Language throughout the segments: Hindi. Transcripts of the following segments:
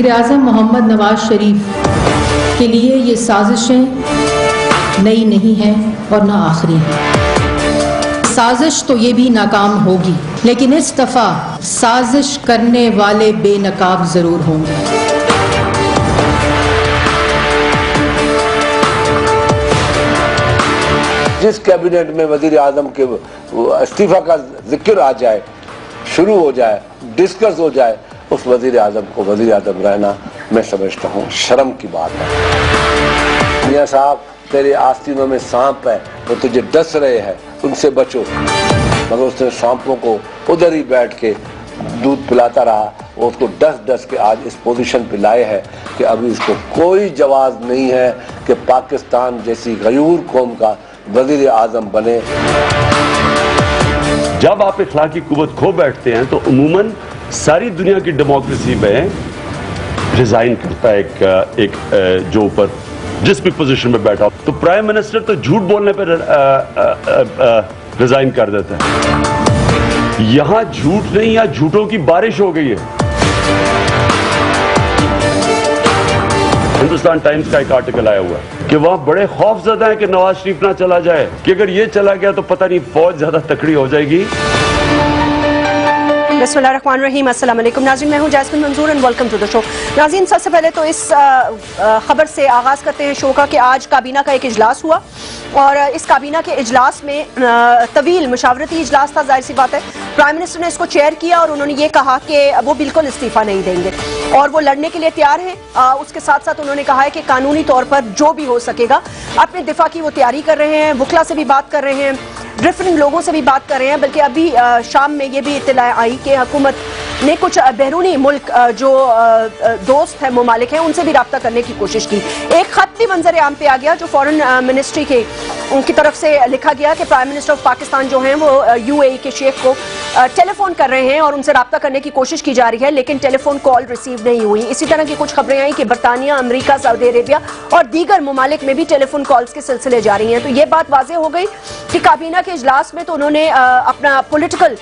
वज़ीर आज़म मोहम्मद नवाज शरीफ के लिए ये साजिशें नई नहीं हैं और न आखिरी हैं। साजिश तो ये भी नाकाम होगी, लेकिन इस दफा साजिश करने वाले बेनकाब जरूर होंगे। जिस कैबिनेट में वजीर आजम के इस्तीफा का जिक्र आ जाए, शुरू हो जाए, डिस्कस हो जाए, उस वजीर आजम को वजीर आजम रहना मैं समझता हूँ शर्म की बात है। मियाँ साहब, तेरे आस्तीनों में सांप है, वो तुझे डस रहे हैं, उनसे बचो। मगर उसने सांपों को उधर ही बैठ के दूध पिलाता रहा, और उसको डस डस के आज इस पोजीशन पे लाए हैं कि अभी उसको कोई जवाब नहीं है कि पाकिस्तान जैसी गयूर कौम का वजीर आजम बने। जब आप इखलाकी कुव्वत खो बैठते हैं तो उमूमन सारी दुनिया की डेमोक्रेसी में रिजाइन करता है एक जो ऊपर जिस भी पोजीशन में बैठा हो। तो प्राइम मिनिस्टर तो झूठ बोलने पर रिजाइन कर देता है। यहां झूठ नहीं, या झूठों की बारिश हो गई है। हिंदुस्तान टाइम्स का एक आर्टिकल आया हुआ है कि वहां बड़े खौफजदा है कि नवाज शरीफ ना चला जाए, कि अगर ये चला गया तो पता नहीं फौज ज्यादा तकड़ी हो जाएगी। बिस्मिल्लाहिर्रहमानिर्रहीम, अस्सलाम वालेकुम नाज़रीन, मैं हूं Jasmine Manzoor and welcome to the show. नाज़रीन, सबसे पहले तो इस खबर से आगाज़ करते हैं शो का कि आज काबीना का एक इजलास हुआ, और इस काबीना के इजलास में तवील मुशावरती इजलास था। जाहिर सी बात है, प्राइम मिनिस्टर ने इसको चेयर किया और उन्होंने ये कहा कि वो बिल्कुल इस्तीफा नहीं देंगे और वो लड़ने के लिए तैयार हैं। उसके साथ साथ उन्होंने कहा है कि कानूनी तौर पर जो भी हो सकेगा अपने दिफा की वो तैयारी कर रहे हैं, वकला से भी बात कर रहे हैं, डिफरेंट लोगों से भी बात कर रहे हैं। बल्कि अभी शाम में ये भी इत्तला आई कि हुकूमत ने कुछ बैरूनी मुल्क जो दोस्त है, ममालिक हैं, उनसे भी रब्ता करने की कोशिश की। एक खत भी मंजर आम पे आ गया जो फॉरेन मिनिस्ट्री के उनकी तरफ से लिखा गया कि प्राइम मिनिस्टर ऑफ पाकिस्तान जो हैं वो UAE के शेख को टेलीफोन कर रहे हैं और उनसे रब्ता करने की कोशिश की जा रही है, लेकिन टेलीफोन कॉल रिसीव नहीं हुई। इसी तरह की कुछ खबरें आई कि बरतानिया, अमेरिका, सऊदी अरेबिया और दीगर ममालिक में भी टेलीफोन कॉल्स के सिलसिले जारी हैं। तो ये बात वाज़ेह हो गई कि काबीना के इजलास में तो उन्होंने अपना पॉलिटिकल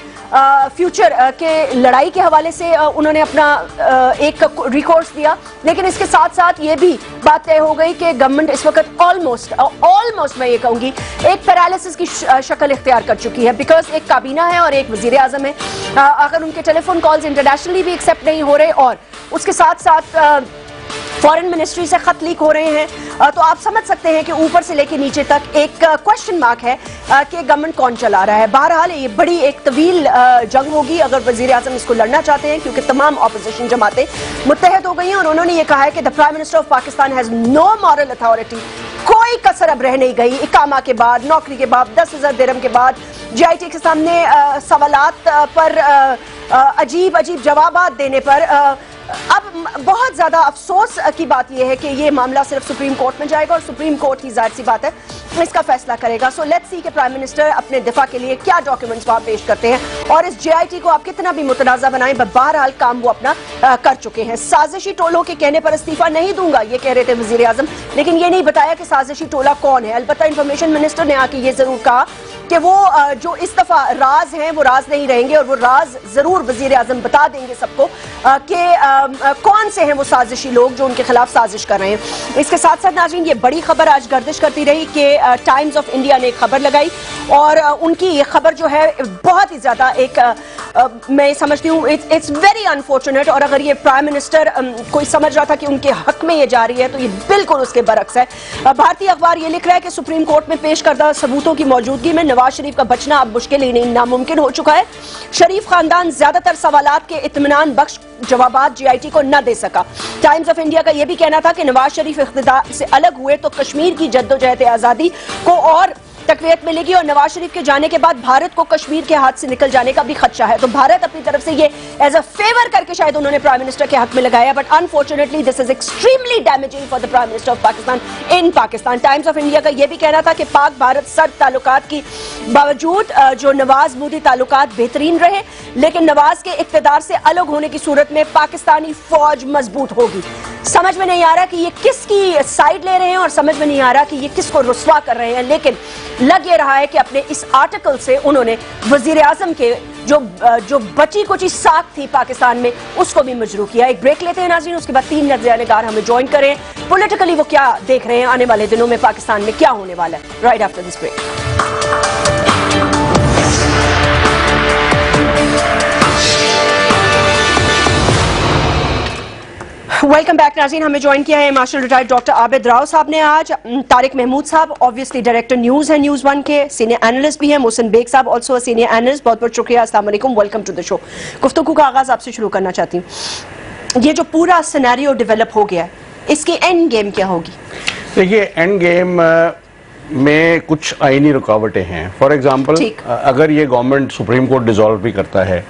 फ्यूचर के लड़ाई के हवाले से उन्होंने अपना एक रिकोर्स दिया, लेकिन इसके साथ साथ ये भी बात तय हो गई कि गवर्नमेंट इस वक्त ऑलमोस्ट मैं ये कहूंगी एक पैरालिसिस की शक्ल इख्तियार कर चुकी है। बिकॉज एक काबीना है और एक वजीर आजम है, अगर उनके टेलीफोन कॉल्स इंटरनेशनली भी एक्सेप्ट नहीं हो रहे और उसके साथ साथ फॉरेन मिनिस्ट्री से खत लीक हो रहे हैं, तो आप समझ सकते हैं कि ऊपर से लेकर नीचे तक एक क्वेश्चन मार्क है कि गवर्नमेंट कौन चला रहा है। बहरहाल ये बड़ी एक तवील जंग होगी अगर वजीर आजम इसको लड़ना चाहते हैं, क्योंकि तमाम ऑपोजिशन जमातें मुत्तहद हो गई हैं और उन्होंने ये कहा है कि the prime minister of Pakistan has no moral authority. कोई कसर अब रह नहीं गई। इकामा के बाद, नौकरी के बाद, 10,000 दिरहम के बाद GIT के सामने सवालात पर अजीब अजीब जवाबात देने पर अब बहुत ज्यादा अफसोस की बात यह है कि ये मामला सिर्फ सुप्रीम कोर्ट में जाएगा और सुप्रीम कोर्ट ही जाहिर सी बात है इसका फैसला करेगा। सो लेट्स सी कि प्राइम मिनिस्टर अपने दिफा के लिए क्या डॉक्यूमेंट्स वहां पेश करते हैं और इस GIT को आप कितना भी मुतनाज़ा बनाएं, बहरहाल काम वो अपना कर चुके हैं। साजिशी टोलों के कहने पर इस्तीफा नहीं दूंगा ये कह रहे थे वजीर आजम, लेकिन ये नहीं बताया कि साजिशी टोला कौन है। अलबत्ता इंफॉर्मेशन मिनिस्टर ने आके ये जरूर कहा कि वो जो इस दफा राज हैं वो राज नहीं रहेंगे और वो राज जरूर वजीर आजम बता देंगे सबको कि कौन से हैं वो साजिशी लोग जो उनके खिलाफ साजिश कर रहे हैं। इसके साथ साथ नाज़रीन, ये बड़ी खबर आज गर्दिश करती रही कि टाइम्स ऑफ इंडिया ने एक खबर लगाई और उनकी ये खबर जो है बहुत ही ज्यादा एक मैं समझती हूँ इट्स वेरी अनफॉर्चुनेट। और अगर ये प्राइम मिनिस्टर कोई समझ रहा था कि उनके हक में ये जा रही है तो ये बिल्कुल उसके बरक्स है। भारतीय अखबार ये लिख रहा है कि सुप्रीम कोर्ट में पेश करदा सबूतों की मौजूदगी में नवाज शरीफ का बचना अब मुश्किल ही नहीं नामुमकिन हो चुका है। शरीफ खानदान ज्यादातर सवालात के इत्मीनान बख्श जवाबात GIT को न दे सका। टाइम्स ऑफ इंडिया का यह भी कहना था कि नवाज शरीफ इख्तिदार से अलग हुए तो कश्मीर की जद्दोजहद आजादी को और तकवीत मिलेगी और नवाज शरीफ के जाने के बाद भारत को कश्मीर के हाथ से निकल जाने का भी खदशा है। तो भारत अपनी तरफ से ये एज अ फेवर करके शायद उन्होंने प्राइम मिनिस्टर के हक में लगाया, but unfortunately this is extremely damaging for the prime minister of Pakistan in Pakistan. Times of India का यह भी कहना था कि पाक भारत सर्द ताल्लुकात की बावजूद जो नवाज मोदी ताल्लुकात बेहतरीन रहे, लेकिन नवाज के इख्तिदार से अलग होने की सूरत में पाकिस्तानी फौज मजबूत होगी। समझ में नहीं आ रहा कि ये किसकी साइड ले रहे हैं और समझ में नहीं आ रहा कि ये किसको रुस्वा कर रहे हैं, लेकिन लग ये रहा है कि अपने इस आर्टिकल से उन्होंने वजीर आजम के जो बची कुची साख थी पाकिस्तान में उसको भी मजरू किया। एक ब्रेक लेते हैं नाज़रीन, उसके बाद 3 नज़रनगार हमें ज्वाइन करें। पॉलिटिकली वो क्या देख रहे हैं, आने वाले दिनों में पाकिस्तान में क्या होने वाला है, right after this break. Welcome back नाज़रीन, हमें ज्वाइन किया है marshal retired doctor Abid Rao साहब ने आज। तारिक महमूद साहब ऑब्वियसली डायरेक्टर न्यूज़ है न्यूज़ 1 के, सीनियर एनालिस्ट भी है। मोहसिन बेग साहब ऑल्सो सीनियर एनालिस्ट, बहुत बहुत शुक्रिया, अस्सलाम वालेकुम, वेलकम टू द शो। गुफ्तगू का आगाज आपसे शुरू करना चाहती हूँ। ये जो पूरा सिनेरियो डेवलप हो गया है, इसकी एंड गेम क्या होगी? देखिए, एंड गेम में कुछ आईनी रुकावटें हैं। फॉर एग्जाम्पल, अगर ये गवर्नमेंट सुप्रीम कोर्ट डिसॉल्व भी करता है,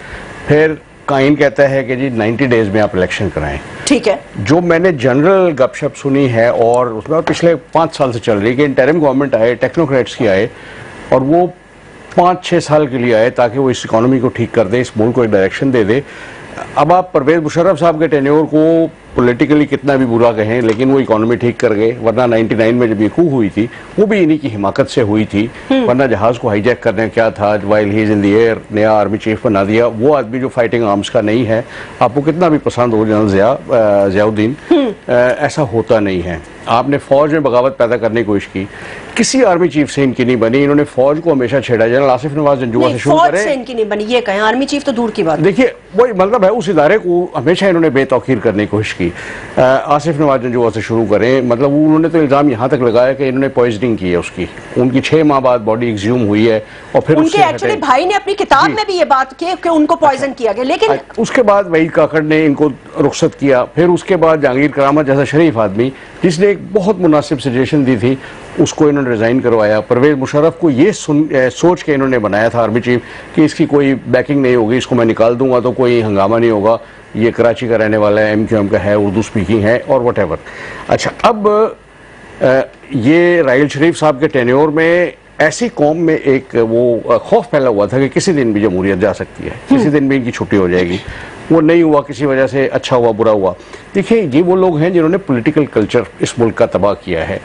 फिर काइन कहता है कि जी 90 डेज में आप इलेक्शन कराएं। ठीक है, जो मैंने जनरल गपशप सुनी है और उसमें पिछले 5 साल से चल रही है कि इंटरिम गवर्नमेंट आए, टेक्नोक्रेट्स की आए और वो 5-6 साल के लिए आए ताकि वो इस इकोनॉमी को ठीक कर दे, इस मुल्क को एक डायरेक्शन दे दे। अब आप परवेज मुशर्रफ साहब के टेन्योर को पॉलिटिकली कितना भी बुरा कहें, लेकिन वो इकोनॉमी ठीक कर गए। वरना 99 में जब ये coup हुई थी वो भी इन्हीं की हिमाकत से हुई थी, वरना जहाज को हाईजैक करने क्या था, while he is in the air नया आर्मी चीफ बना दिया। वो आदमी जो फाइटिंग आर्म्स का नहीं है, आपको कितना भी पसंद हो जनरल ज़ियाउद्दीन, ऐसा होता नहीं है। आपने फौज में बगावत पैदा करने की कोशिश की, किसी आर्मी चीफ से इनकी नहीं बनी। इन्होंने फौज को हमेशा छेड़ा। जनरल आसिफ नवाज जंजुआ से शुरू करें, इनकी नहीं बनी ये कहें, आर्मी चीफ तो दूर की बात। देखिए, वही मतलब है, उस इदारे को हमेशा इन्होंने बेतौकीर करने की कोशिश की। आसिफ नवाज जंजुआ से शुरू करें, मतलब उन्होंने तो इल्जाम यहाँ तक लगाया कि इन्होंने पॉइजनिंग की है उसकी। उनकी 6 माह बाद बॉडी एक्सह्यूम हुई है और फिर उनके एक्चुअली भाई ने अपनी किताब में भी ये बात की कि उनको पॉइजन किया गया। लेकिन उसके बाद वहीद काकड़ ने इनको रुखसत किया। फिर उसके बाद जहांगीर करामत जैसा शरीफ आदमी जिसने एक बहुत मुनासिब सजेशन दी थी, उसको इन्होंने रिजाइन करवाया। परवेज मुशर्रफ को ये सोच के इन्होंने बनाया था आर्मी चीफ कि इसकी कोई बैकिंग नहीं होगी, इसको मैं निकाल दूंगा तो कोई हंगामा नहीं होगा, ये कराची का रहने वाला है, MQM का है, उर्दू स्पीकिंग है और वट। अच्छा, अब ये राहिल शरीफ साहब के टेन्योर में ऐसी कौम में एक वो खौफ फैला हुआ था कि किसी दिन भी जमहूरियत जा सकती है, किसी दिन भी इनकी छुट्टी हो जाएगी। वो नहीं हुआ, किसी वजह से अच्छा हुआ बुरा हुआ। देखिए, ये वो लोग हैं जिन्होंने पॉलिटिकल कल्चर इस मुल्क का तबाह किया है।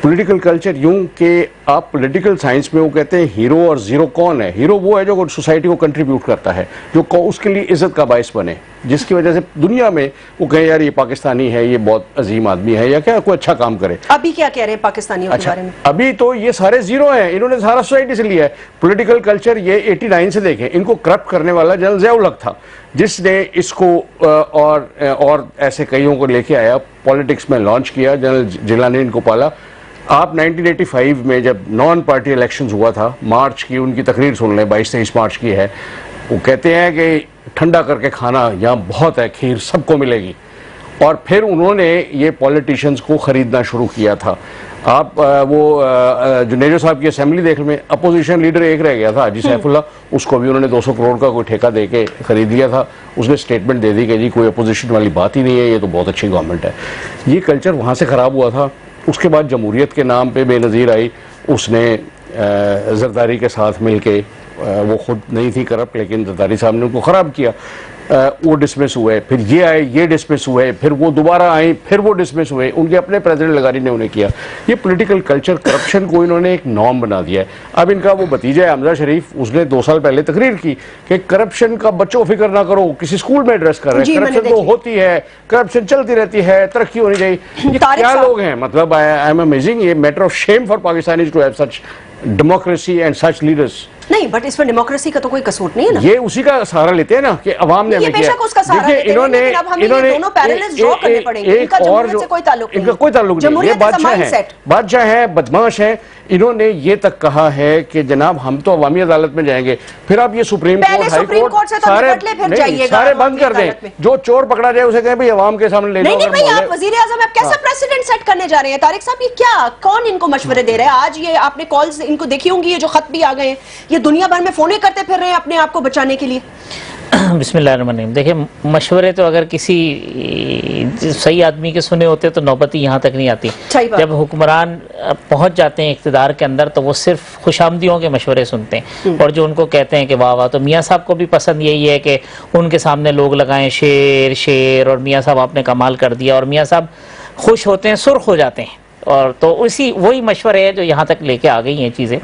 पॉलिटिकल कल्चर यूं कि आप पॉलिटिकल साइंस में वो कहते हैं हीरो और जीरो कौन है। हीरो वो है जो सोसाइटी को कंट्रीब्यूट करता है, जो उसके लिए इज्जत का बायस बने, जिसकी वजह से दुनिया में वो कहे यार ये पाकिस्तानी है, ये बहुत अजीम आदमी है, या क्या कोई अच्छा काम करे। अभी क्या कह रहे हैं पाकिस्तानियों के बारे में? अभी तो ये सारे जीरो हैं, इन्होंने सारा सोसाइटी से लिया है। पॉलिटिकल कल्चर ये 89 से देखें, इनको करप्ट करने वाला जनरल ज़िया उल हक था जिसने इसको और ऐसे कईयों को लेके आया, पॉलिटिक्स में लॉन्च किया। जनरल जिलानी ने इनको पाला। आप 1985 में जब नॉन पार्टी इलेक्शंस हुआ था, मार्च की उनकी तकरीर सुन लें, 22-23 मार्च की है। वो कहते हैं कि ठंडा करके खाना यहाँ बहुत है, खीर सबको मिलेगी। और फिर उन्होंने ये पॉलिटिशियंस को खरीदना शुरू किया था। आप वो जुनेजो साहब की असेंबली देख में अपोजिशन लीडर एक रह गया था, हाजी सैफुल्ला, उसको भी उन्होंने 200 करोड़ का कोई ठेका दे के खरीद लिया था। उसने स्टेटमेंट दे दी कि जी कोई अपोजिशन वाली बात ही नहीं है, ये तो बहुत अच्छी गवर्नमेंट है। ये कल्चर वहाँ से ख़राब हुआ था। उसके बाद जमहूरियत के नाम पे बेनज़ीर आई, उसने जरदारी के साथ मिल के, वो खुद नहीं थी करप्ट लेकिन जरदारी साहब ने उनको ख़राब किया, वो डिसमिस हुए। फिर ये आए, ये डिसमिस हुए, फिर वो दोबारा आए, फिर वो डिसमिस हुए। उनके अपने प्रेसिडेंट लगारी ने उन्हें किया। ये पॉलिटिकल कल्चर, करप्शन को इन्होंने एक नॉर्म बना दिया है। अब इनका वो भतीजा है हमजा शरीफ, उसने 2 साल पहले तकरीर की कि करप्शन का बच्चों फिक्र ना करो, किसी स्कूल में एड्रेस कर रहे हैं। करप्शन तो होती है, करप्शन चलती रहती है, तरक्की होनी चाहिए। ये क्या लोग हैं, मतलब आई एम अमेजिंग। ये matter of shame for Pakistanis to have such democracy and such leaders. नहीं, बट इसमें डेमोक्रेसी का तो कोई कसूर नहीं है ना। ये उसी का सहारा लेते हैं ना कि अवाम ने हमें किया। देखिए, इन्होंने दोनों पैरेलल्स ड्रॉ करने पड़ेंगे। इनका जमहूरियत से कोई ताल्लुक नहीं, इनका कोई ताल्लुक नहीं। ये बादशाह है, बदमाश है। इन्होंने ये तक कहा है कि जनाब हम तो अवामी अदालत में जाएंगे। फिर आप ये सुप्रीम कोर्ट, हाई कोर्ट सारे बंद कर दें। जो चोर पकड़ा जाए उसे कहें भाई अवाम के सामने ले लो। नहीं, आप वजीर आजम आप कैसा प्रेसिडेंट सेट करने जा रहे हैं? तारिक साहब, ये क्या, कौन इनको मशवरे दे रहा है? आज ये आपने कॉल्स इनको देखी होंगी, ये जो खत भी आ गए हैं, ये दुनिया भर में फोन करते फिर रहे हैं अपने आप को बचाने के लिए। बिस्मिल्लाहिर्रहमानिर्रहीम। देखिए, मशवरे तो अगर किसी सही आदमी के सुने होते तो नौबत ही यहाँ तक नहीं आती। जब हुक्मरान पहुँच जाते हैं इक़्तिदार के अंदर तो वो सिर्फ खुशामदियों के मशवरे सुनते हैं और जो उनको कहते हैं कि वाह वाह। तो मियाँ साहब को भी पसंद यही है कि उनके सामने लोग लगाएं शेर शेर, और मियाँ साहब आपने कमाल कर दिया, और मियाँ साहब खुश होते हैं, सुर्ख हो जाते हैं। और तो उसी वही मशवरे है जो यहाँ तक लेके आ गई हैं चीज़ें।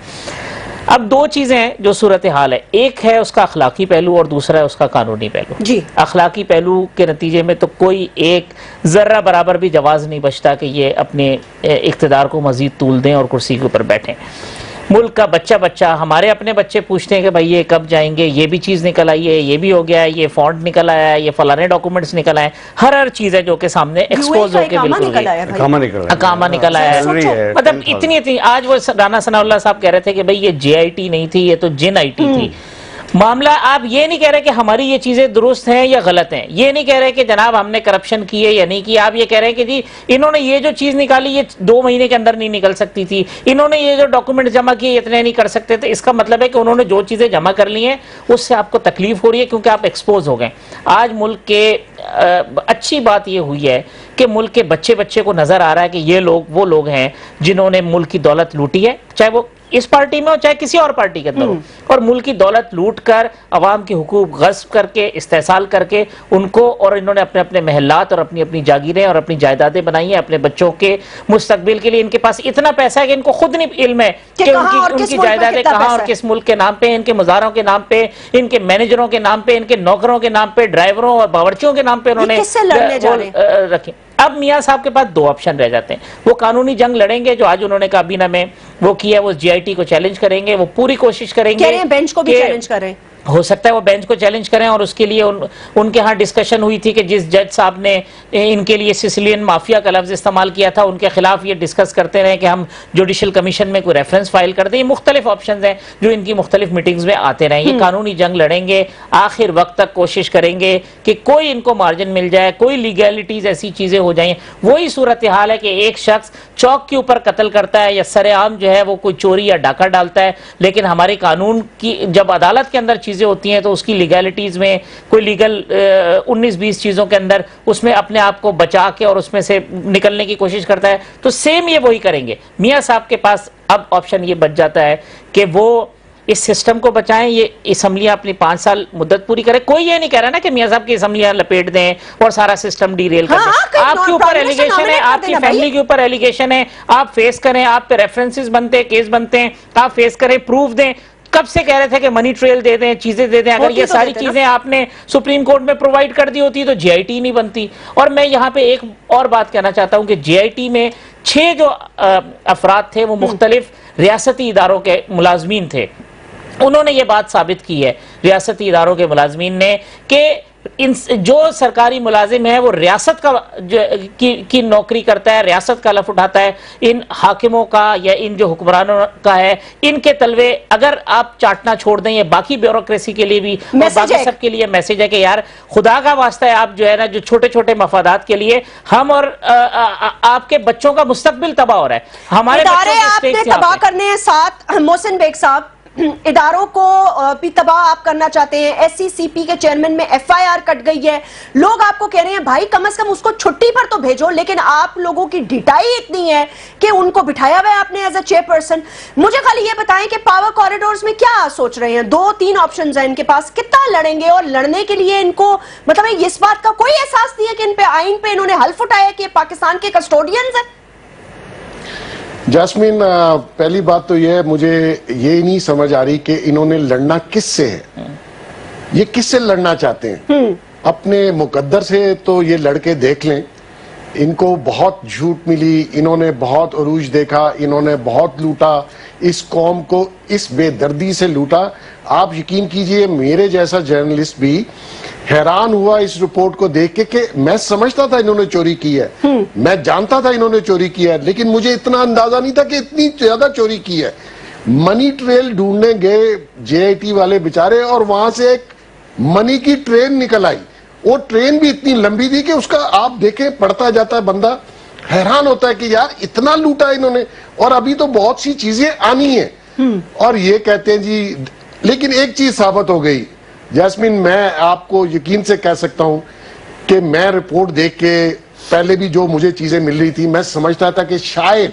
अब दो चीजें हैं जो सूरत हाल है, एक है उसका अखलाकी पहलू और दूसरा है उसका कानूनी पहलू जी। अखलाकी पहलू के नतीजे में तो कोई एक जर्रा बराबर भी जवाज नहीं बचता कि ये अपने इख्तिदार को मजीद तूल दें और कुर्सी के ऊपर बैठें। मुल्क का बच्चा हमारे अपने बच्चे पूछते हैं कि भाई ये कब जाएंगे, ये भी चीज़ निकल आई है, ये भी हो गया है, ये फॉन्ट निकल आया है, ये फलाने डॉक्यूमेंट्स निकल आए, हर चीज़ है जो कि सामने एक्सपोज होकर बिल्कुल अकामा निकल आया है। मतलब इतनी आज वो राना सनाउल्लाह साहब कह रहे थे कि भाई ये JIT नहीं थी, ये तो JIN-IT थी। मामला आप ये नहीं कह रहे कि हमारी ये चीजें दुरुस्त हैं या गलत हैं, ये नहीं कह रहे कि जनाब हमने करप्शन की है या नहीं की, आप ये कह रहे हैं कि जी इन्होंने ये जो चीज निकाली ये 2 महीने के अंदर नहीं निकल सकती थी, इन्होंने ये जो डॉक्यूमेंट जमा किए इतने नहीं कर सकते थे। इसका मतलब है कि उन्होंने जो चीजें जमा कर ली हैं उससे आपको तकलीफ हो रही है क्योंकि आप एक्सपोज हो गए। आज मुल्क के अच्छी बात ये हुई है कि मुल्क के बच्चे को नजर आ रहा है कि ये लोग वो लोग हैं जिन्होंने मुल्क की दौलत लूटी है, चाहे वो इस पार्टी में हो चाहे किसी और पार्टी के अंदर हो, और मुल्क की दौलत लूट कर अवाम के हुकूक गस्ब करके इस्तेसाल करके उनको, और इन्होंने अपने अपने महलात और अपनी अपनी जागीरें और अपनी जायदादें बनाई हैं अपने बच्चों के मुस्तकबिल के लिए। इनके पास इतना पैसा है कि इनको खुद नहीं इल्म है कि उनकी जायदादें कहाँ और किस मुल्क के नाम पे, इनके मुजारों के नाम पे, इनके मैनेजरों के नाम पे, इनके नौकरों के नाम पे, ड्राइवरों और बावर्चियों के नाम पे उन्होंने रखे। अब मियां साहब के पास 2 ऑप्शन रह जाते हैं, वो कानूनी जंग लड़ेंगे जो आज उन्होंने काबीना में वो किया, वो JIT को चैलेंज करेंगे, वो पूरी कोशिश करेंगे, बेंच को भी चैलेंज करें, हो सकता है वो बेंच को चैलेंज करें, और उसके लिए उनके यहाँ डिस्कशन हुई थी कि जिस जज साहब ने इनके लिए सिसिलियन माफिया का लफ्ज इस्तेमाल किया था उनके खिलाफ ये डिस्कस करते रहे कि हम जुडिशल कमीशन में कोई रेफरेंस फाइल कर दें। ये मुख्तलिफ ऑप्शन हैं जो इनकी मुख्तलिफ मीटिंग्स में आते रहे। ये कानूनी जंग लड़ेंगे, आखिर वक्त तक कोशिश करेंगे कि कोई इनको मार्जिन मिल जाए, कोई लीगैलिटीज ऐसी चीजें हो जाए। वही सूरत हाल है कि एक शख्स चौक के ऊपर कत्ल करता है या सरेआम जो है वो कोई चोरी या डाका डालता है, लेकिन हमारे कानून की जब अदालत के अंदर चीजें होती हैं तो उसकी लीगैलिटीज में कोई लीगल 19-20 चीजों के अंदर उसमें अपने आप को बचा के और उसमें से निकलने की कोशिश करता है, तो सेम ये वही करेंगे। मियां साहब के पास अब ऑप्शन ये बच जाता है कि वो इस सिस्टम को बचाएं, ये असम्बलियां अपनी 5 साल मुद्दत पूरी करें। कोई ये नहीं कह रहा ना कि मियां साहब की असम्बलियां लपेट दें और सारा सिस्टम डीरेल कर दें। आपके ऊपर एलिगेशन है, आपकी फैमिली के ऊपर एलिगेशन है, आप फेस करें, आप पे रेफरेंसेस बनते हैं, केस बनते हैं, आप फेस करें, प्रूफ दें। कब से कह रहे थे कि मनी ट्रेल दे दें, चीजें दे दें, अगर ये सारी चीजें आपने सुप्रीम कोर्ट में प्रोवाइड कर दी होती तो JIT नहीं बनती। और मैं यहाँ पे एक और बात कहना चाहता हूँ कि JIT में 6 जो अफराद थे वो मुख्तलिफ रियासती इदारों के मुलाजमीन थे। उन्होंने ये बात साबित की है रियासती इदारों के मुलाजमीन ने कि जो सरकारी मुलाजिम है वो रियासत का की नौकरी करता है, रियासत का लफ उठाता है। इन हाकिमों का या इन जो हुक्मरानों का है, इनके तलवे अगर आप चाटना छोड़ दें, ये बाकी ब्यूरोक्रेसी के लिए भी और बाकी सबके लिए मैसेज है कि यार खुदा का वास्ता है, आप जो है ना जो छोटे छोटे मफादात के लिए हम और आपके बच्चों का मुस्तकबिल तबाह हो रहा है, हमारे आपने तबाह करने हैं। साथ मोहसिन बेग साहब, इदारों को भी तबाह आप करना चाहते हैं। SCCP के चेयरमैन में FIR कट गई है, लोग आपको कह रहे हैं भाई कम से कम उसको छुट्टी पर तो भेजो, लेकिन आप लोगों की ढिठाई इतनी है कि उनको बिठाया हुआ है आपने एज अ चेयरपर्सन। मुझे खाली ये बताएं कि पावर कॉरिडोर्स में क्या सोच रहे हैं? 2-3 ऑप्शन है इनके पास, कितना लड़ेंगे? और लड़ने के लिए इनको मतलब इस बात का कोई एहसास नहीं है कि इन पे आइन पे इन्होंने हल्फ उठाया कि पाकिस्तान के कस्टोडियंस है। जैस्मीन, पहली बात तो यह मुझे ये नहीं समझ आ रही कि इन्होंने लड़ना किससे है, ये किससे लड़ना चाहते हैं? अपने मुकद्दर से तो ये लड़के देख लें, इनको बहुत झूठ मिली, इन्होंने बहुत अरूज देखा, इन्होंने बहुत लूटा, इस कौम को इस बेदर्दी से लूटा। आप यकीन कीजिए मेरे जैसा जर्नलिस्ट भी हैरान हुआ इस रिपोर्ट को देख के कि मैं समझता था इन्होंने चोरी की है, मैं जानता था इन्होंने चोरी की है, लेकिन मुझे इतना अंदाजा नहीं था कि इतनी ज्यादा चोरी की है। मनी ट्रेल ढूंढने गए JIT वाले बेचारे और वहां से एक मनी की ट्रेन निकल आई। वो ट्रेन भी इतनी लंबी थी कि उसका आप देखें पढ़ता जाता है बंदा हैरान होता है कि यार इतना लूटा इन्होंने, और अभी तो बहुत सी चीजें आनी है। और ये कहते हैं जी, लेकिन एक चीज साबित हो गई जैस्मीन, मैं आपको यकीन से कह सकता हूं कि मैं रिपोर्ट देख के पहले भी जो मुझे चीजें मिल रही थी मैं समझता था कि शायद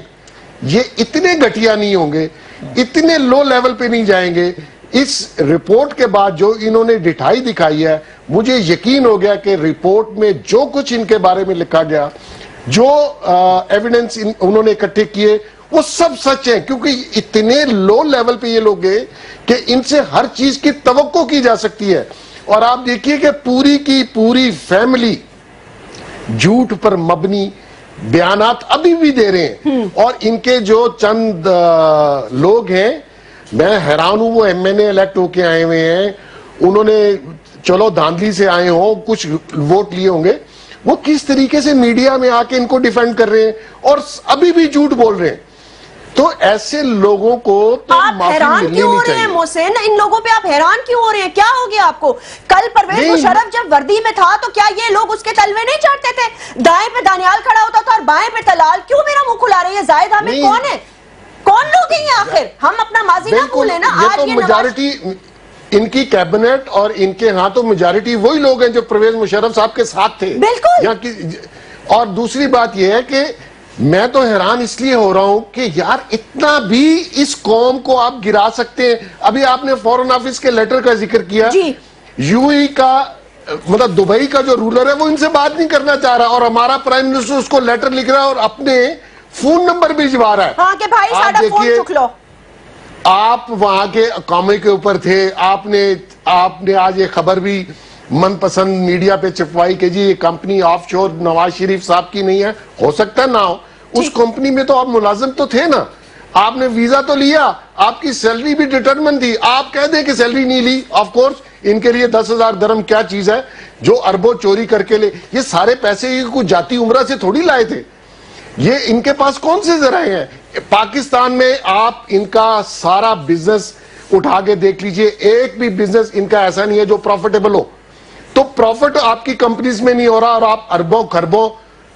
ये इतने घटिया नहीं होंगे, इतने लो लेवल पे नहीं जाएंगे। इस रिपोर्ट के बाद जो इन्होंने ढिठाई दिखाई है, मुझे यकीन हो गया कि रिपोर्ट में जो कुछ इनके बारे में लिखा गया, जो एविडेंस उन्होंने इकट्ठे किए, वो सब सच है, क्योंकि इतने लो लेवल पे ये लोग गए कि इनसे हर चीज की तवक्को की जा सकती है। और आप देखिए कि पूरी की पूरी फैमिली झूठ पर मबनी बयानात अभी भी दे रहे हैं। और इनके जो चंद लोग हैं, मैं हैरान हूं, वो एमएनए इलेक्ट होके आए हुए हैं, उन्होंने चलो धांधली से आए हो, कुछ वोट लिए होंगे, वो किस तरीके से मीडिया में आके इनको डिफेंड कर रहे हैं और अभी भी झूठ बोल रहे हैं। तो ऐसे लोगों को तो आप हैरान क्यों हो रहे हैं मोहसिन? इन लोगों पे आप हैरान क्यों हो रहे हैं? क्या हो गया आपको? कल परवेज मुशर्रफ जब वर्दी में था तो क्या ये लोग उसके तलवे नहीं चाटते थे? दाएं पे दानियाल खड़ा होता था और बाएं पे तलाल। क्यों मेरा मुंह खुला रही है? जाहिद हामिद कौन है? कौन लोग हैं आखिर? हम अपना माजी ना भूलें ना। आज ये मेजॉरिटी इनकी कैबिनेट और इनके हाथों मेजॉरिटी वही लोग हैं जो परवेज मुशर्रफ साहब के साथ थे। बिल्कुल। और दूसरी बात यह है कि मैं तो हैरान इसलिए हो रहा हूं कि यार इतना भी इस कौम को आप गिरा सकते हैं। अभी आपने फॉरेन ऑफिस के लेटर का जिक्र किया, यूएई का मतलब दुबई का जो रूलर है वो इनसे बात नहीं करना चाह रहा और हमारा प्राइम मिनिस्टर उसको लेटर लिख रहा है और अपने फोन नंबर भी भिजवा रहा है। हाँ कि भाई साडा फोन चुक लो। आप वहां के कौमे के ऊपर थे, आपने आज ये खबर भी मनपसंद मीडिया पे चिपवाई कि जी ये कंपनी ऑफशोर नवाज शरीफ साहब की नहीं है। हो सकता ना हो, उस कंपनी में तो आप मुलाजिम तो थे ना, आपने वीजा तो लिया, आपकी सैलरी भी डिटरमिन थी। आप कह दें कि सैलरी नहीं ली, ऑफ कोर्स इनके लिए 10,000 दरम क्या चीज है जो अरबों चोरी करके ले। ये सारे पैसे कुछ जाती उम्रा से थोड़ी लाए थे, ये इनके पास कौन से जराए हैं। पाकिस्तान में आप इनका सारा बिजनेस उठा के देख लीजिए, एक भी बिजनेस इनका ऐसा नहीं है जो प्रॉफिटेबल हो। तो प्रॉफिट आपकी कंपनीज में नहीं हो रहा और आप अरबों खरबों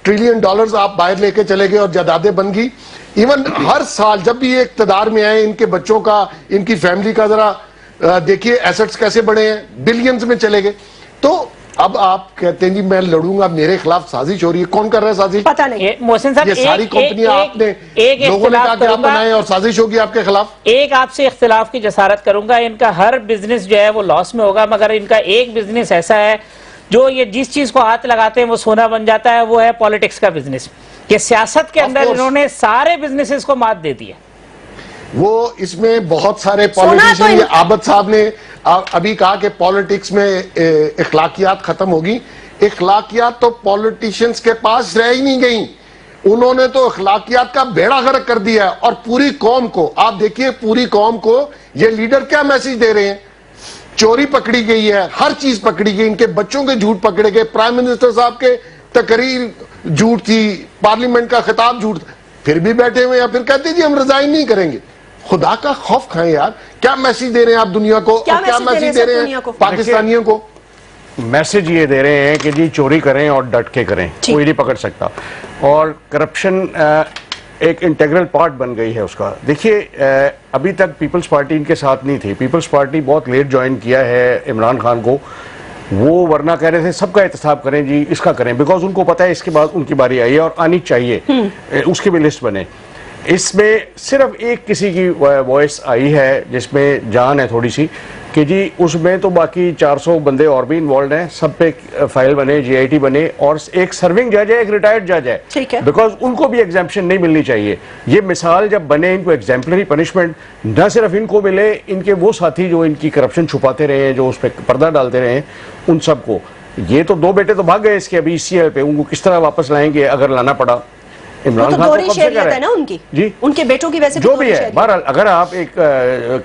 ट्रिलियन डॉलर्स आप बाहर लेके चले गए और जायदादें बन गई। इवन हर साल जब भी ये इक्तदार में आए, इनके बच्चों का, इनकी फैमिली का जरा देखिए एसेट्स कैसे बढ़े हैं, बिलियंस में चले गए। तो अब आप कहते हैं जी मैं लड़ूंगा, मेरे खिलाफ साजिश हो रही है। कौन कर रहा है साजिश? पता नहीं। मोहसिन साहब, ये सारी कंपनियां आपने लोगों ने कहा कि आप बनाए और साजिश होगी आपके खिलाफ। एक आपसे इख्तिलाफ की जसारत करूंगा, इनका हर बिजनेस जो है वो लॉस में होगा, मगर इनका एक बिजनेस ऐसा है जो ये जिस चीज को हाथ लगाते हैं वो सोना बन जाता है, वो है पॉलिटिक्स का बिजनेस। ये सियासत के अंदर इन्होंने सारे बिजनेसेस को मात दे दी है। वो इसमें बहुत सारे पॉलिटिशियन, आबद साहब ने अभी कहा कि पॉलिटिक्स में इखलाकियात खत्म होगी। इखलाकियात तो पॉलिटिशियंस के पास रह ही नहीं गई, उन्होंने तो इखलाकियात का बेड़ा गर्क कर दिया। और पूरी कौम को आप देखिए, पूरी कौम को ये लीडर क्या मैसेज दे रहे हैं। चोरी पकड़ी गई है, हर चीज पकड़ी गई, इनके बच्चों के झूठ पकड़े गए, प्राइम मिनिस्टर साहब के तकरीर झूठ थी, पार्लियामेंट का खिताब झूठ, फिर भी बैठे हुए हैं, फिर कहते जी हम रिजाइन नहीं करेंगे। खुदा का खौफ खाएं यार, क्या मैसेज दे रहे हैं आप दुनिया को, क्या मैसेज दे रहे हैं पाकिस्तानियों को? मैसेज ये दे रहे हैं कि जी चोरी करें और डट के करें, कोई नहीं पकड़ सकता। और करप्शन एक इंटेग्रल पार्ट बन गई है उसका। देखिए अभी तक पीपल्स पार्टी इनके साथ नहीं थी, पीपल्स पार्टी बहुत लेट ज्वाइन किया है इमरान खान को। वो वरना कह रहे थे सबका एहतसाब करें जी, इसका करें, बिकॉज उनको पता है इसके बाद उनकी बारी आई है और आनी चाहिए, उसकी भी लिस्ट बने। इसमें सिर्फ एक किसी की वॉइस आई है जिसमें जान है थोड़ी सी कि जी उसमें तो बाकी 400 बंदे और भी इन्वॉल्व हैं, सब पे फाइल बने, जीआईटी बने और एक सर्विंग जज है, एक रिटायर्ड जज है, ठीक है, बिकॉज उनको भी एग्जाम्पशन नहीं मिलनी चाहिए। ये मिसाल जब बने, इनको एग्जाम्पलरी पनिशमेंट न सिर्फ इनको मिले, इनके वो साथी जो इनकी करप्शन छुपाते रहे हैं, जो उस पर पर्दा डालते रहे हैं, उन सबको। ये तो 2 बेटे तो भाग गए इसके अभी ECL पे, उनको किस तरह वापस लाएंगे अगर लाना पड़ा। इमरान खान तो शेरियत है ना उनकी, जी उनके बेटों की वैसे जो भी है। बहरहाल अगर आप एक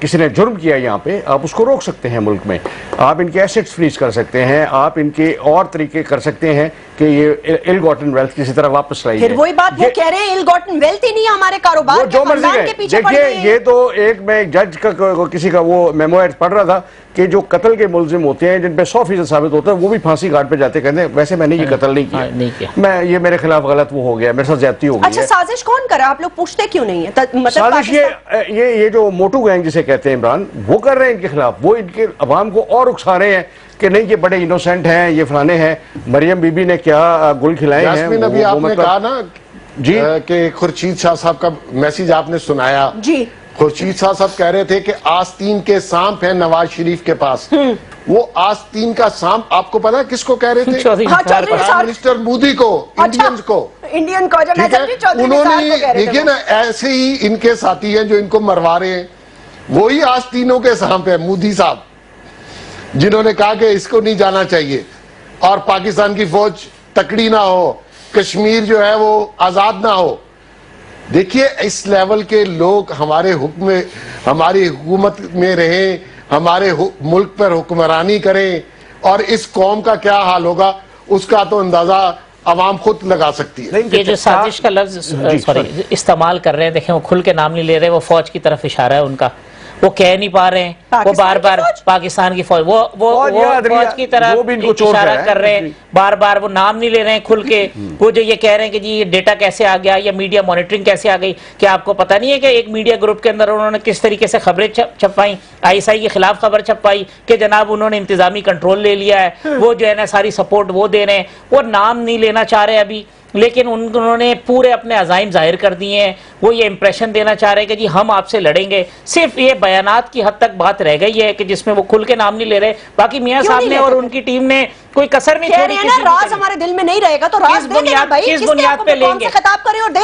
किसी ने जुर्म किया यहाँ पे, आप उसको रोक सकते हैं मुल्क में, आप इनके एसेट्स फ्रीज कर सकते हैं, आप इनके और तरीके कर सकते हैं कि ये इल गॉटन वेल्थ किसी तरह वापस लाइए। फिर वही बात वो कह रहे हैं, इल गॉटन वेल्थ ही नहीं है हमारे कारोबार जो मर्जी है। देखिए ये तो एक मैं जज का किसी का वो मेमोयर पढ़ रहा था कि जो कत्ल के मुलजिम होते हैं जिन पे 100% साबित होता है, वो भी फांसी घाट पे जाते, कहते हैं वैसे मैंने ये कत्ल नहीं किया, मैं ये मेरे खिलाफ गलत वो हो गया, मेरे साथ ज्यादती हो गई। अच्छा साजिश कौन करा, आप लोग पूछते क्यों नहीं है? साजिश ये जो मोटू गैंग जिसे कहते हैं इमरान, वो कर रहे हैं इनके खिलाफ, वो इनके अवाम को और उकसा रहे हैं कि नहीं ये बड़े इनोसेंट हैं, ये फलाने हैं। मरियम बीबी ने क्या गुल खिलाए हैं। अभी आपने कहा ना जी कि खुर्शीद शाह साहब का मैसेज आपने सुनाया जी, खुर्शीद साहब कह रहे थे कि आस्तीन के सांप है नवाज शरीफ के पास। वो आस्तीन का सांप आपको पता है किसको कह रहे थे? प्राइम मिनिस्टर मोदी को, इंडियंस को, इंडियन को। उन्होंने देखिए ना, ऐसे ही इनके साथी हैं जो इनको मरवा रहे हैं, वही आस्तीनों के सांप है मोदी साहब, जिन्होंने कहा कि इसको नहीं जाना चाहिए और पाकिस्तान की फौज तकड़ी ना हो, कश्मीर जो है वो आजाद ना हो। देखिए इस लेवल के लोग हमारे हमारी हुकूमत में रहें, हमारे मुल्क पर हुक्मरानी करें, और इस कौम का क्या हाल होगा उसका तो अंदाजा अवाम खुद लगा सकती है। ये जो साजिश का लफ्ज सॉरी इस्तेमाल कर रहे हैं, देखें वो खुल के नाम नहीं ले रहे, वो फौज की तरफ इशारा है उनका, वो कह नहीं पा रहे हैं, वो बार बार पाकिस्तान की फौज, वो फौज की तरफ इशारा कर रहे हैं, बार बार वो नाम नहीं ले रहे हैं खुल के। वो जो ये कह रहे हैं कि जी ये डेटा कैसे आ गया या मीडिया मॉनिटरिंग कैसे आ गई, क्या आपको पता नहीं है कि एक मीडिया ग्रुप के अंदर उन्होंने किस तरीके से खबरें छपवाई, ISI के खिलाफ खबर छपवाई कि जनाब उन्होंने इंतजामी कंट्रोल ले लिया है, वो जो है ना सारी सपोर्ट वो दे रहे हैं, वो नाम नहीं लेना चाह रहे अभी, लेकिन उन्होंने पूरे अपने अज़ाइम जाहिर कर दिए हैं। वो ये इंप्रेशन देना चाह रहे हैं कि जी हम आपसे लड़ेंगे। सिर्फ ये बयानात की हद तक बात रह गई है कि जिसमें वो खुल के नाम नहीं ले रहे। बाकी मियां साहब ने और उनकी टीम ने कोई कसर नहीं छोड़ी। राज हमारे दिल में नहीं रहेगा तो राज किस बुनियाद पे लेंगे?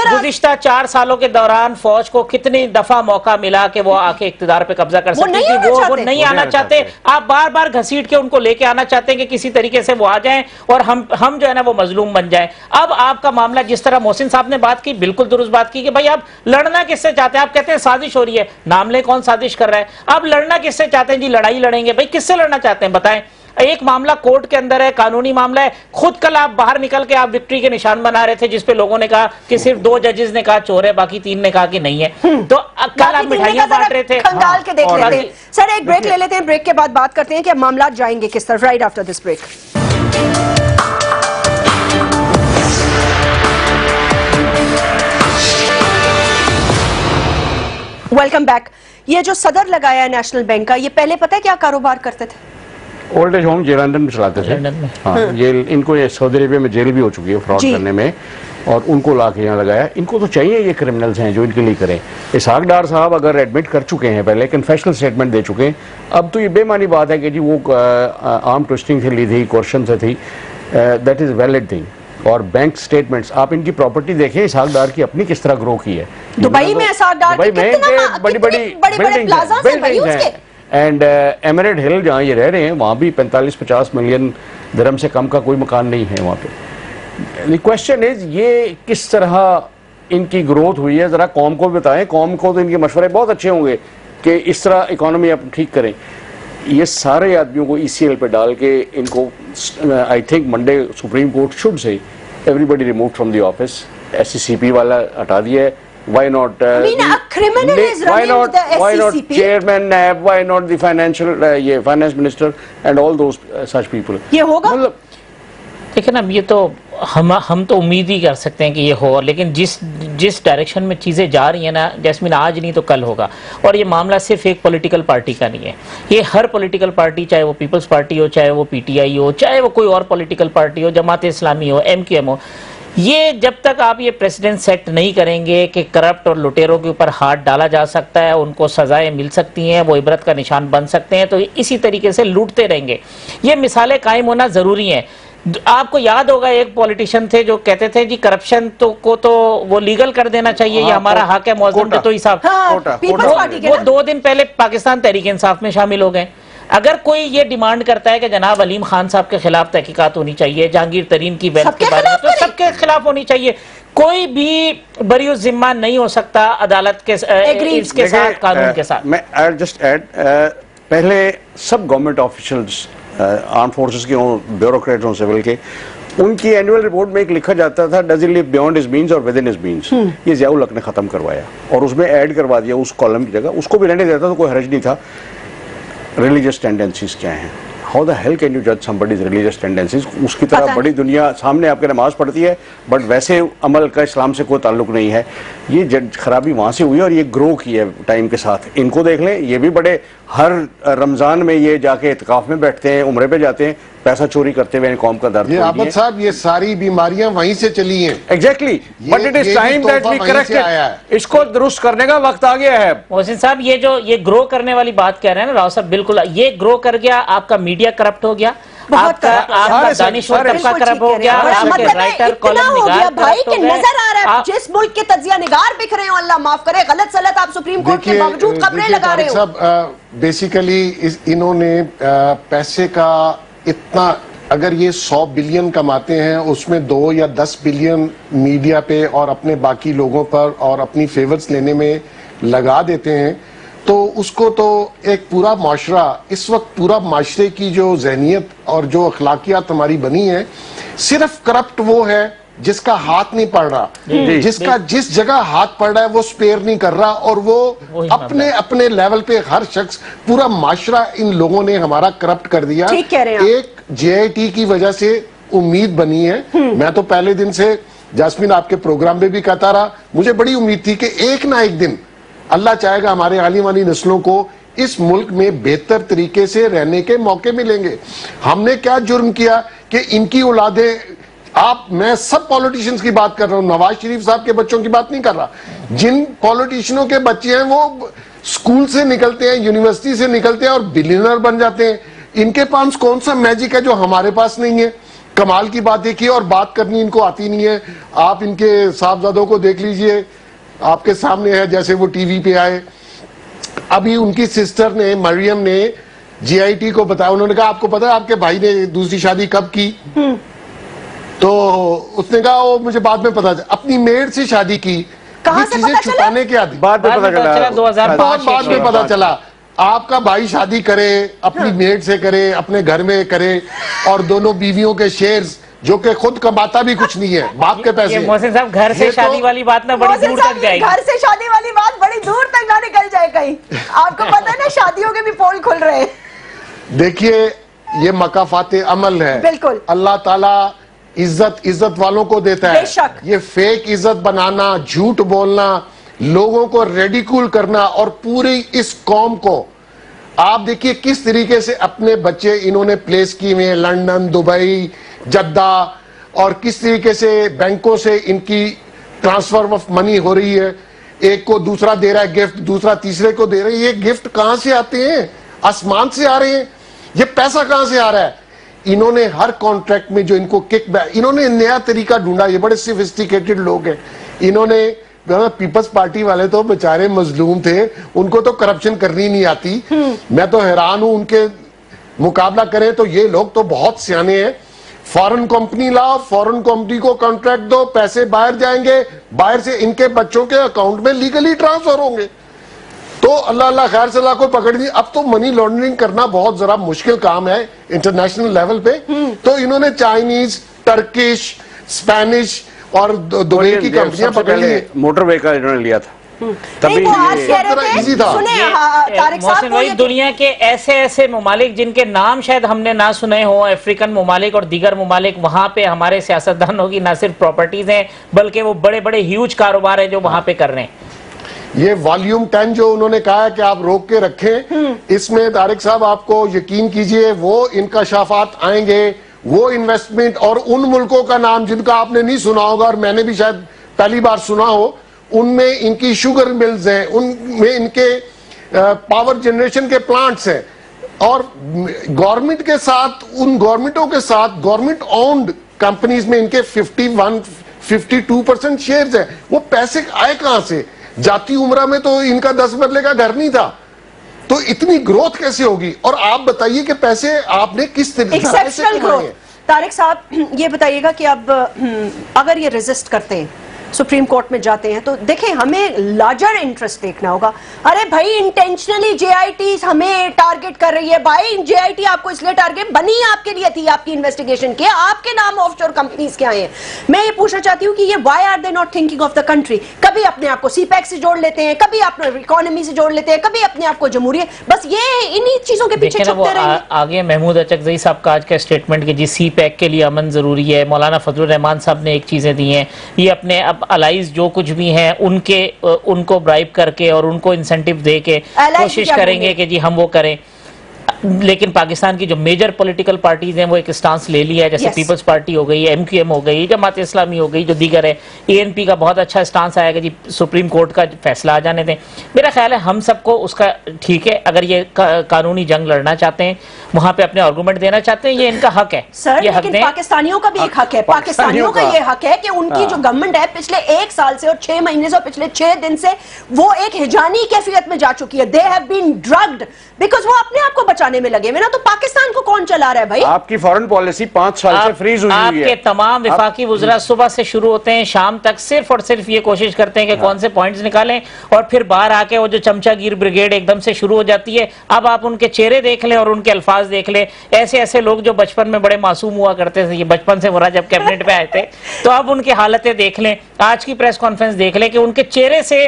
गुज़िश्ता 4 सालों के दौरान फौज को कितनी दफा मौका मिला कि वो आके इख्तिदार पे कब्जा कर सकती थी, वो नहीं आना चाहते। आप बार बार घसीट के उनको लेके आना चाहते हैं कि किसी तरीके से वो आ जाएं और हम जो है ना वो मजलूम बन जाएं। अब आपका मामला जिस तरह मोहसिन साहब ने बात की, बिल्कुल दुरुस्त बात की कि भाई आप लड़ना किससे चाहते हैं? आप कहते हैं साजिश हो रही है, नाम ले कौन साजिश कर रहा है? आप लड़ना किससे चाहते हैं? जी लड़ाई लड़ेंगे। भाई किससे लड़ना चाहते हैं बताएं? एक मामला कोर्ट के अंदर है, कानूनी मामला है। खुद कल आप बाहर निकल के आप विक्ट्री के निशान बना रहे थे, जिसपे लोगों ने कहा कि सिर्फ 2 जजेस ने कहा चोर है, बाकी 3 ने कहा कि नहीं है। तो कल आप मिठाइयां बांट रहे थे। खंगाल के देख लेते हैं। सर एक ब्रेक ले लेते हैं, ब्रेक के बाद बात करते हैं कि अब मामला जाएंगे किस तरफ। Right after this break. Welcome back. ये जो सदर लगाया है नेशनल बैंक का, ये पहले पता है क्या कारोबार करते थे? ओल्ड एज होम लंदन में चलाते थे। हाँ, ये इनको ये सऊदी अरेबिया में जेल भी हो चुकी है फ्रॉड करने में, और उनको लाके यहाँ लगाया। इनको तो चाहिए ये क्रिमिनल्स हैं जो इनके लिए करें। इसहाक डार साहब अगर एडमिट कर चुके हैं, पहले कन्फेशनल स्टेटमेंट दे चुके हैं, अब तो ये बेमानी बात है कि जी वो आर्म ट्विस्टिंग से ली थी, कोर्शन से थी, दैट इज वैलिड थिंग। और बैंक स्टेटमेंट्स आप इनकी प्रॉपर्टी देखें, इसहाक डार की अपनी किस तरह ग्रो की है। दुबई में इसहाक डार की बड़ी बड़ी बिल्डिंग्स हैं, एंड एमरेट हिल जहाँ ये रह रहे हैं वहाँ भी 45-50 मिलियन दिरहम से कम का कोई मकान नहीं है वहाँ पे। द क्वेश्चन इज ये किस तरह इनकी ग्रोथ हुई है, जरा कौम को बताएं। कौम को तो इनके मशवरे बहुत अच्छे होंगे कि इस तरह इकोनॉमी आप ठीक करें। ये सारे आदमियों को ECL पे डाल के इनको I think Monday supreme court should say everybody remove from the office. SCCP वाला हटा दिया है। Why not? Why not chairman NAB? Why not the finance minister and all those such people? ये होगा? देखिए ना, ये तो हम तो उम्मीद ही कर सकते हैं कि ये हो, लेकिन जिस डायरेक्शन में चीज़ें जा रही हैं ना जैस्मिन, आज नहीं तो कल होगा। और ये मामला सिर्फ एक पॉलिटिकल पार्टी का नहीं है, ये हर पॉलिटिकल पार्टी, चाहे वो पीपल्स पार्टी हो, चाहे वो PTI हो, चाहे वो कोई और पॉलिटिकल पार्टी हो, जमात इस्लामी हो, MQM हो, ये जब तक आप ये प्रेसिडेंट सेट नहीं करेंगे कि करप्ट और लुटेरों के ऊपर हाथ डाला जा सकता है, उनको सजाएं मिल सकती हैं, वो इबरत का निशान बन सकते हैं, तो इसी तरीके से लूटते रहेंगे। ये मिसालें कायम होना ज़रूरी हैं। आपको याद होगा एक पॉलिटिशियन थे जो कहते थे जी करप्शन को तो वो लीगल कर देना चाहिए, ये हमारा हक है। मौजूद बिटोई साहब वो 2 दिन पहले पाकिस्तान तहरीक इंसाफ में शामिल हो गए। अगर कोई ये डिमांड करता है कि जनाब अलीम खान साहब के खिलाफ तहकीकात होनी चाहिए, जहांगीर तरीन की वेल्थ के बारे में, तो सबके खिलाफ होनी चाहिए। कोई भी बरी जिम्मा नहीं हो सकता अदालत के इसके साथ, कानून के साथ। मैं जस्ट ऐड, पहले सब गवर्नमेंट ऑफिशियल्स, आर्म फोर्सेस के हों, ब्यूरोक्रेट्स हों, सिविल के, उनकी एनुअल रिपोर्ट में एक लिखा जाता था does he live beyond his means और विद इन हिज मींस। ये ज़ियाउल हक ने खत्म करवाया और उसमें ऐड करवा दिया उस कॉलम की जगह। उसको भी रहने देता तो कोई हर्ज नहीं था। रिलीजियस टेंडेंसीज क्या हैं? How the hell can you जज समबडीज रिलीजियस टेंडेंसीज? उसकी तरह बड़ी दुनिया सामने आपके नमाज पढ़ती है, बट वैसे अमल का इस्लाम से कोई ताल्लुक नहीं है। ये खराबी वहाँ से हुई और ये ग्रो की है टाइम के साथ। इनको देख लें, ये भी बड़े हर रमज़ान में ये जाके इत्काफ में बैठते हैं, उम्रे पे जाते हैं, पैसा चोरी करते हुए कौम का दर्द। ये अहमद साहब, ये सारी बीमारियां वहीं से चली हैं। Exactly, but it is time that we correct it. इसको दुरुस्त करने का वक्त आ गया है। मोहसिन साहब, ये ग्रो करने वाली बात कह रहे हैं ना राव साहब, बिल्कुल ये ग्रो कर गया। आपका मीडिया करप्ट हो गया, आपका दानिश्वर तबका करप्ट हो गया, आपके राइटर कॉलम निगार भाई के नजर आ रहा है जिस मुल्क के तजिया निगार बिक रहे हो, अल्लाह माफ करे, गलत सलत आप सुप्रीम कोर्ट के बावजूद खबरें लगा रहे हो। बेसिकली इन्होंने पैसे का इतना, अगर ये 100 बिलियन कमाते हैं उसमें 2 या 10 बिलियन मीडिया पे और अपने बाकी लोगों पर और अपनी फेवर्स लेने में लगा देते हैं, तो उसको तो एक पूरा माशरा, इस वक्त पूरा माशरे की जो जहनियत और जो अखलाकियात हमारी बनी है, सिर्फ करप्ट वो है जिसका हाथ नहीं पड़ रहा, जिसका जिस जगह हाथ पड़ रहा है वो स्पेयर नहीं कर रहा, और वो अपने अपने लेवल पे हर शख्स, पूरा माशरा इन लोगों ने हमारा करप्ट कर दिया। एक JIT की वजह से उम्मीद बनी है। मैं तो पहले दिन से जास्मीन आपके प्रोग्राम में भी कहता रहा, मुझे बड़ी उम्मीद थी कि एक ना एक दिन अल्लाह चाहेगा हमारे आने वाली नस्लों को इस मुल्क में बेहतर तरीके से रहने के मौके मिलेंगे। हमने क्या जुर्म किया कि इनकी औलादें, मैं सब पॉलिटिशियंस की बात कर रहा हूं, नवाज शरीफ साहब के बच्चों की बात नहीं कर रहा। जिन पॉलिटिशियनों के बच्चे हैं वो स्कूल से निकलते हैं, यूनिवर्सिटी से निकलते हैं और बिलियनर बन जाते हैं। इनके पास कौन सा मैजिक है जो हमारे पास नहीं है? कमाल की बात देखिए, और बात करनी इनको आती नहीं है। आप इनके साहबजादों को देख लीजिए, आपके सामने है, जैसे वो टीवी पे आए। अभी उनकी सिस्टर ने, मरियम ने JIT को बताया, उन्होंने कहा आपको पता है आपके भाई ने दूसरी शादी कब की? तो उसने कहा वो मुझे बाद में पता चला, अपनी मेड से शादी की। कहां से चीजें छुपाने के आदि बाद में पता चला, 2005 बाद में पता चला। आपका भाई शादी करे, अपनी मेड से करे, अपने घर में करे, और दोनों बीवियों के शेयर्स, जो कि खुद कमाता भी कुछ नहीं है, बाप के पैसे। मोहसिन साहब, घर से शादी वाली बात ना बड़ी दूर तक जाएगी। घर से शादी वाली बात बड़ी दूर तक ना निकल जाए कहीं। आपको पता है ना, शादियों के भी पोल खुल रहे हैं। देखिए, ये मकाफाते अमल है। बिल्कुल, अल्लाह ताला इज्जत वालों को देता है। ये फेक इज्जत बनाना, झूठ बोलना, लोगों को रेडिकूल करना, और पूरी इस कौम को आप देखिए किस तरीके से अपने बच्चे इन्होंने प्लेस किए हुए हैं, लंदन, दुबई, जद्दा, और किस तरीके से बैंकों से इनकी ट्रांसफर ऑफ मनी हो रही है। एक को दूसरा दे रहा है गिफ्ट, दूसरा तीसरे को दे रहा है। ये गिफ्ट कहां से आते हैं? आसमान से आ रहे हैं। ये पैसा कहां से आ रहा है? इन्होंने हर कॉन्ट्रैक्ट में जो इनको किक बैक, इन्होंने नया तरीका ढूंढा। ये बड़े सोफिस्टिकेटेड लोग हैं। इन्होंने, पीपल्स पार्टी वाले तो बेचारे मजलूम थे, उनको तो करप्शन करनी नहीं आती। मैं तो हैरान हूं, उनके मुकाबला करें तो ये लोग तो बहुत सियाने हैं। फॉरेन कंपनी लाओ, फॉरेन कंपनी को कॉन्ट्रैक्ट दो, पैसे बाहर जाएंगे, बाहर से इनके बच्चों के अकाउंट में लीगली ट्रांसफर होंगे। तो अल्लाह अल्लाह खैर सलाह को पकड़ दी। अब तो मनी लॉन्ड्रिंग करना बहुत जरा मुश्किल काम है इंटरनेशनल लेवल पे। तो इन्होंने चाइनीज, टर्किश, स्पेनिश और दुबई की कंपनियां पकड़ ली। मोटरवे का इन्होंने लिया था, तभी मोहसिन भाई, दुनिया के ऐसे ऐसे ममालिक जिनके नाम शायद हमने ना सुने हो, अफ्रीकन ममालिक और दीगर ममालिक, वहां पे हमारे सियासतदानों की ना सिर्फ प्रॉपर्टीज हैं बल्कि वो बड़े बड़े ह्यूज कारोबार है जो वहां पे कर रहे हैं। ये वॉल्यूम 10 जो उन्होंने कहा है कि आप रोक के रखें, इसमें तारिक साहब आपको यकीन कीजिए वो इंकशाफात आएंगे, वो इन्वेस्टमेंट, और उन मुल्कों का नाम जिनका आपने नहीं सुना होगा और मैंने भी शायद पहली बार सुना हो, उनमें इनकी शुगर मिल्स हैं, उनमें इनके पावर जनरेशन के प्लांट्स हैं, और गवर्नमेंट के साथ, उन गवर्नमेंटों के साथ गवर्नमेंट ओन्ड कंपनीज में इनके 52% शेयर्स हैं। वो पैसे आए कहां से? जाती उम्रा में तो इनका 10 मरले का घर नहीं था, तो इतनी ग्रोथ कैसे होगी? और आप बताइए कि पैसे आपने किस तरीके से कमाए? तारिक साहब ये बताइएगा कि अब अगर ये रेजिस्ट करते हैं, सुप्रीम कोर्ट में जाते हैं, तो देखें हमें लार्जर इंटरेस्ट देखना होगा। अरे भाई इंटेंशनली JIT हमें टारगेट कर रही है। भाई JIT आपको इसलिए टारगेट बनी, आपके लिए थी, आपकी इन्वेस्टिगेशन के आपके नाम ऑफशोर कंपनीज क्या हैं। मैं ये पूछना चाहती हूँ कि ये why are they not thinking of the country? कभी अपने आप को CPEC से जोड़ लेते हैं, कभी अपने इकोनॉमी से जोड़ लेते हैं, कभी अपने आप को जमहूरियत, बस ये इन्हीं चीजों के पीछे छुपते रहेंगे। आगे महमूद अचकज़ई साहब का आज का स्टेटमेंट कि जी CPEC के लिए अमन जरूरी है, मौलाना फजलुर रहमान साहब ने एक चीजें दी हैं, ये अपने अब अलाइज जो कुछ भी हैं उनको ब्राइब करके और उनको इंसेंटिव दे के कोशिश करेंगे कि जी हम वो करें। लेकिन पाकिस्तान की जो मेजर पॉलिटिकल पार्टीज हैं वो एक स्टांस ले लिया है, जैसे पीपल्स पार्टी हो गई, MQM हो गई, जमात इस्लामी हो गई, जो दीगर है, ANP का बहुत अच्छा स्टांस आएगा जी, सुप्रीम कोर्ट का फैसला आ जाने दें। मेरा ख्याल है हम सबको उसका ठीक है, अगर ये कानूनी जंग लड़ना चाहते हैं, वहां पे अपने आर्गूमेंट देना चाहते हैं, ये इनका हक है सर। ये लेकिन पाकिस्तानियों का भी एक हक है, पाकिस्तानियों का ये हक है कि उनकी जो गवर्नमेंट है पिछले 1 साल से और 6 महीने से और पिछले 6 दिन से वो एक हिजानी कैफियत में जा चुकी है। They have been drugged because वो अपने आप को बचाने में लगे हुए ना। तो पाकिस्तान को कौन चला रहा है भाई? आपकी फॉरेन पॉलिसी 5 साल से फ्रीज हुई है। आपके तमाम विफाकी वुज़रा सुबह से शुरू होते हैं, शाम तक सिर्फ और सिर्फ ये कोशिश करते हैं कि कौन से पॉइंट्स निकालें, और फिर बाहर आके वो जो चमचागिर ब्रिगेड एकदम से शुरू हो जाती है। अब आप उनके चेहरे देख लें और उनके अल्फाज देख लें, ऐसे ऐसे लोग जो बचपन में बड़े मासूम हुआ करते थे, ये बचपन से मुरा जब कैबिनेट में आए थे, तो अब उनकी हालतें देख लें, आज की प्रेस कॉन्फ्रेंस देख लें कि उनके चेहरे से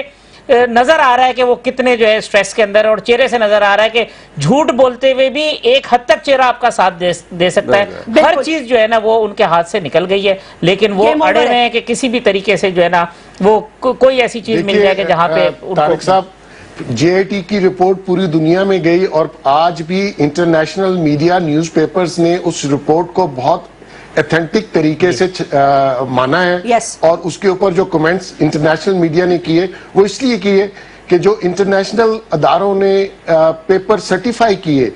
नजर आ रहा है कि वो कितने जो है स्ट्रेस के अंदर, और चेहरे से नजर आ रहा है कि झूठ बोलते हुए भी एक हद तक चेहरा आपका साथ दे सकता है। हर चीज जो है ना वो उनके हाथ से निकल गई है, लेकिन वो अड़े हुए हैं कि किसी भी तरीके से जो है ना वो कोई ऐसी चीज मिल जाए कि जहां पे तारिक साहब, JIT की रिपोर्ट पूरी दुनिया में गई और आज भी इंटरनेशनल मीडिया न्यूज़पेपर्स ने उस रिपोर्ट को बहुत ऑथेंटिक तरीके से माना है। और उसके ऊपर जो कमेंट्स इंटरनेशनल मीडिया ने किए वो इसलिए किए कि जो इंटरनेशनल अदारों ने पेपर सर्टिफाई किए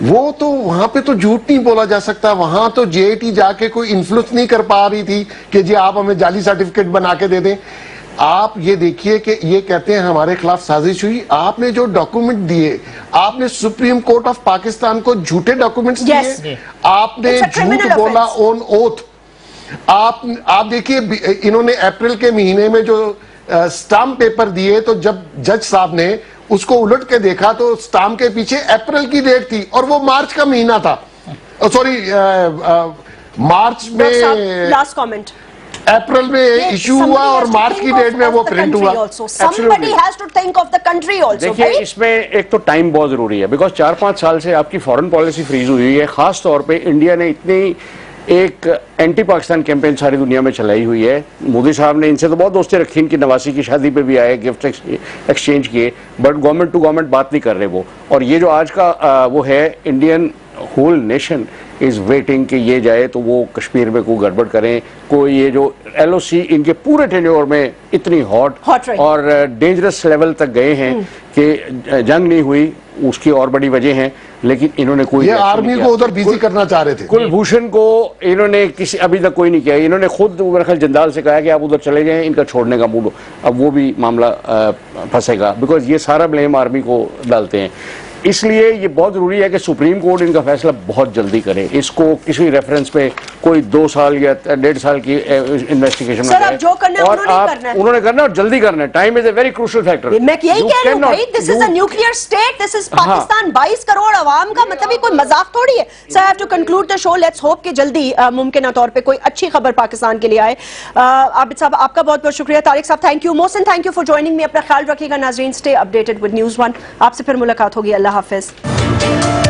वो तो वहां पे तो झूठ नहीं बोला जा सकता। वहां तो JIT जाके कोई इन्फ्लुएंस नहीं कर पा रही थी कि जी आप हमें जाली सर्टिफिकेट बना के दे दें। आप ये देखिए कि ये कहते हैं हमारे खिलाफ साजिश हुई। आपने जो डॉक्यूमेंट दिए, आपने सुप्रीम कोर्ट ऑफ पाकिस्तान को झूठे डॉक्यूमेंट्स दिए, आपने झूठ बोला ऑन ओथ। आप देखिए इन्होंने अप्रैल के महीने में जो स्टाम्प पेपर दिए, तो जब जज साहब ने उसको उलट के देखा तो स्टाम्प के पीछे अप्रैल की डेट थी और वो मार्च का महीना था। सॉरी, मार्च में लास्ट कमेंट अप्रैल में इशू हुआ और मार्च की डेट में वो प्रिंट हुआ। देखिए इसमें एक तो टाइम बहुत जरूरी है, बिकॉज 4-5 साल से आपकी फॉरेन पॉलिसी फ्रीज हुई है। खास तौर पे इंडिया ने इतनी एक एंटी पाकिस्तान कैंपेन सारी दुनिया में चलाई हुई है। मोदी साहब ने इनसे तो बहुत दोस्ती रखी, इनकी नवासी की शादी पे भी आए, गिफ्ट एक्सचेंज किए, बट गवर्नमेंट टू गवर्नमेंट बात नहीं कर रहे वो। और ये जो आज का वो है, Indian whole nation is waiting कि ये जाए तो वो कश्मीर में कोई गड़बड़ करें, कोई ये जो LOC इनके पूरे टेन्योर में इतनी हॉट और डेंजरस लेवल तक गए हैं कि जंग नहीं हुई। उसकी और बड़ी वजह है, लेकिन इन्होंने कोई ये आर्मी को उधर बिजी करना चाह रहे थे। कुलभूषण को इन्होंने किसी अभी तक कोई नहीं किया। इन्होंने खुद मेरे ख्याल जंदाल से कहा कि आप उधर चले जाएं, इनका छोड़ने का मूड। अब वो भी मामला फंसेगा, बिकॉज ये सारा ब्लेम आर्मी को डालते हैं। इसलिए ये बहुत जरूरी है कि सुप्रीम कोर्ट इनका फैसला बहुत जल्दी करे। इसको किसी रेफरेंस पे कोई 2 साल या 1.5 साल की इन्वेस्टिगेशन में और उन्होंने करना और जल्दी करना है। Time is a very crucial factor. मैं यही कह रही हूं भाई, this is a nuclear state, this is Pakistan. 22 crore आवाम का मतलब कोई मजाक थोड़ी है। So I have to conclude the show. Let's hope कि जल्दी मुमकिन तौर पे कोई अच्छी खबर पाकिस्तान के लिए आए। आबिद साहब आपका बहुत बहुत शुक्रिया। तारिक साहब thank you. Mohsin thank you for joining me. अपना ख्याल रखिएगा नाजरीन। Stay updated with news 1। आपसे फिर मुलाकात होगी। अल्लाह हाफिज।